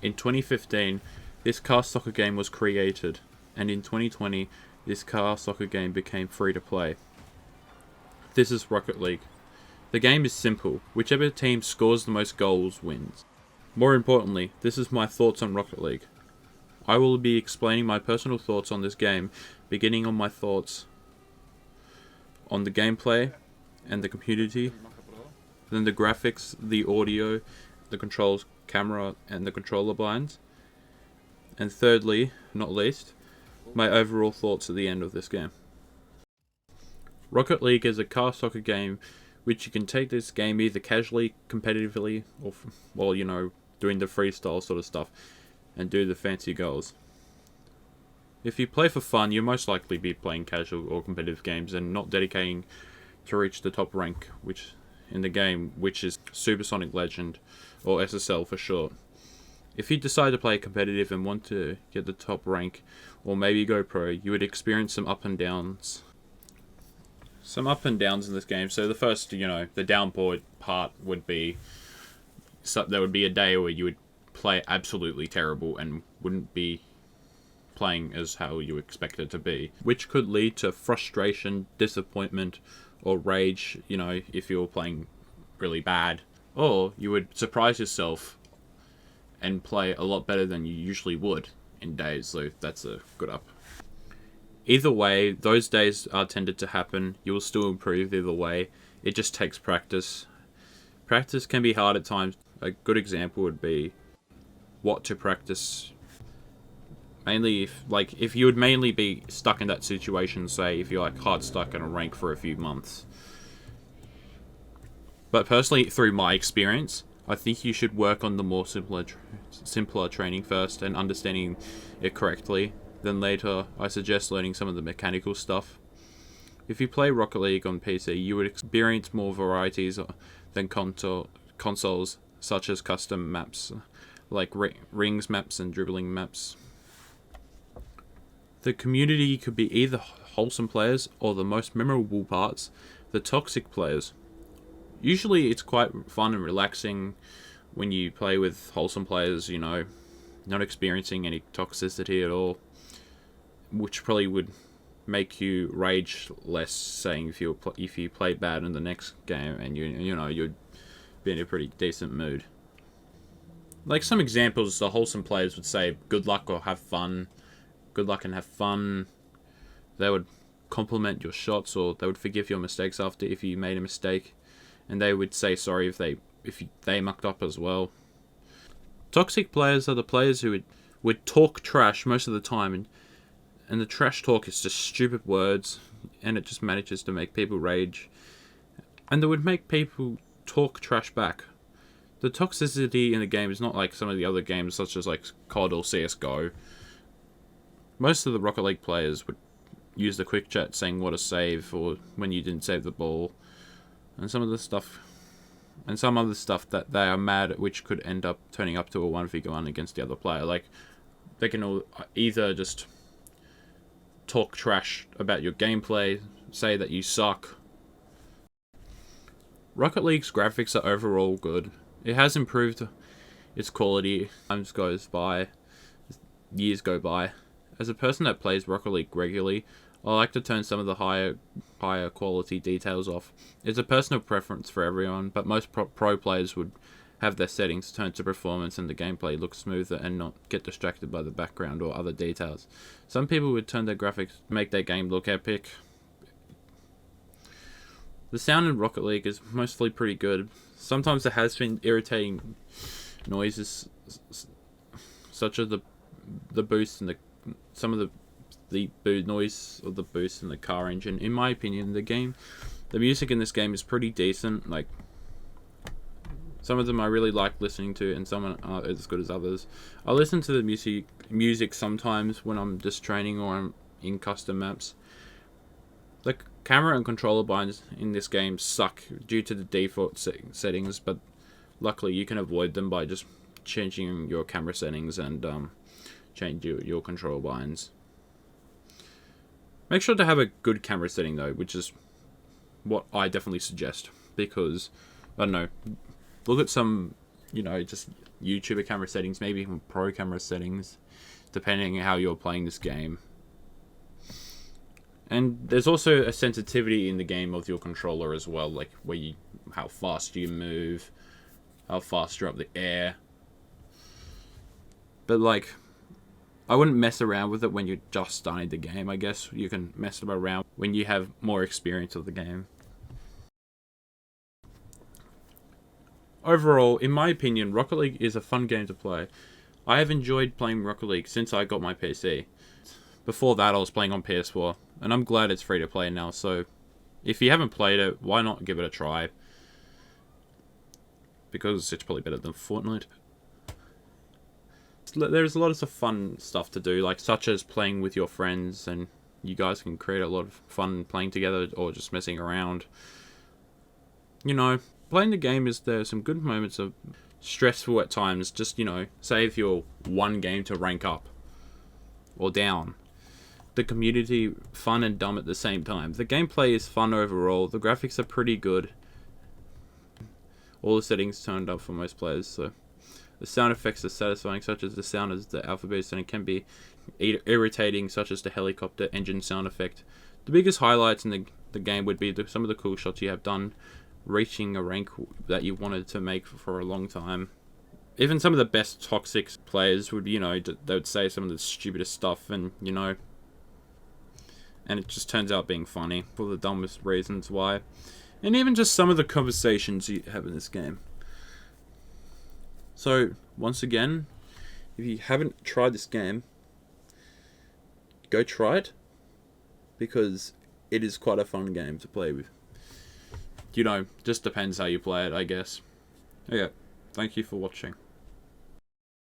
In 2015, this car soccer game was created, and in 2020, this car soccer game became free to play. This is Rocket League. The game is simple. Whichever team scores the most goals wins. More importantly, this is my thoughts on Rocket League. I will be explaining my personal thoughts on this game, beginning on my thoughts on the gameplay and the community, then the graphics, the audio, the controls, camera, and the controller binds, and thirdly, not least, my overall thoughts at the end of this game. Rocket League is a car soccer game which you can take this game either casually, competitively, or while doing the freestyle sort of stuff and do the fancy goals. If you play for fun, you'll most likely be playing casual or competitive games and not dedicating to reach the top rank which in the game, which is Supersonic Legend, or SSL for short. If you decide to play competitive and want to get the top rank, or maybe go pro, you would experience some up and downs. Some up and downs in this game. So the first, the downpour part would be, there would be a day where you would play absolutely terrible and wouldn't be playing as how you expect it to be, which could lead to frustration, disappointment, or rage, if you're playing really bad. Or you would surprise yourself and play a lot better than you usually would in days, so that's a good up. Either way, those days are tended to happen. You will still improve either way. It just takes practice. Practice can be hard at times. A good example would be what to practice. Mainly if you would mainly be stuck in that situation, say if you're hard stuck in a rank for a few months. But personally, through my experience, I think you should work on the more simpler training first and understanding it correctly. Then later, I suggest learning some of the mechanical stuff. If you play Rocket League on PC, you would experience more varieties than consoles, such as custom maps, like rings maps and dribbling maps. The community could be either wholesome players or the most memorable parts, the toxic players. Usually it's quite fun and relaxing when you play with wholesome players, not experiencing any toxicity at all, which probably would make you rage less, saying if you played bad in the next game and you'd be in a pretty decent mood. Like some examples, the wholesome players would say good luck or have fun. Good luck and have fun. They would compliment your shots, or they would forgive your mistakes after if you made a mistake, and they would say sorry if they mucked up as well. Toxic players are the players who would talk trash most of the time, and the trash talk is just stupid words, and it just manages to make people rage, and they would make people talk trash back. The toxicity in the game is not like some of the other games, such as like COD or CSGO. Most of the Rocket League players would use the quick chat saying what a save, or when you didn't save the ball, and some other stuff that they are mad at, which could end up turning up to a 1v1 against the other player. Like, they can all either just talk trash about your gameplay, say that you suck. Rocket League's graphics are overall good. It has improved its quality as years go by. As a person that plays Rocket League regularly, I like to turn some of the higher quality details off. It's a personal preference for everyone, but most pro players would have their settings turned to performance and the gameplay look smoother and not get distracted by the background or other details. Some people would turn their graphics, make their game look epic. The sound in Rocket League is mostly pretty good. Sometimes there has been irritating noises, such as the boost and some of the noise of the boost in the car engine. In my opinion, the music in this game is pretty decent. Like, some of them I really like listening to, and some aren't as good as others. I listen to the music sometimes when I'm just training or I'm in custom maps. The camera and controller binds in this game suck due to the default settings, but luckily you can avoid them by just changing your camera settings and change your control binds. Make sure to have a good camera setting though, which is what I definitely suggest, because I don't know, look at some just YouTuber camera settings, maybe even pro camera settings, depending on how you're playing this game. And there's also a sensitivity in the game of your controller as well, like how fast you move, how fast you're up the air. But like, I wouldn't mess around with it when you're just starting the game. I guess you can mess around when you have more experience of the game. Overall, in my opinion, Rocket League is a fun game to play. I have enjoyed playing Rocket League since I got my PC. Before that, I was playing on PS4, and I'm glad it's free to play now, so if you haven't played it, why not give it a try? Because it's probably better than Fortnite. There's a lot of fun stuff to do, like such as playing with your friends, and you guys can create a lot of fun playing together or just messing around. Playing the game there's some good moments of stressful at times. Just, say if you're one game to rank up or down. The community fun and dumb at the same time. The gameplay is fun overall. The graphics are pretty good. All the settings turned up for most players, so the sound effects are satisfying, such as the sound as the alphabet, and it can be irritating, such as the helicopter engine sound effect. The biggest highlights in the game would be some of the cool shots you have done, reaching a rank that you wanted to make for a long time. Even some of the best toxic players would, they would say some of the stupidest stuff, and and it just turns out being funny for the dumbest reasons why. And even just some of the conversations you have in this game. So, once again, if you haven't tried this game, go try it, because it is quite a fun game to play with. Just depends how you play it, I guess. Yeah, thank you for watching.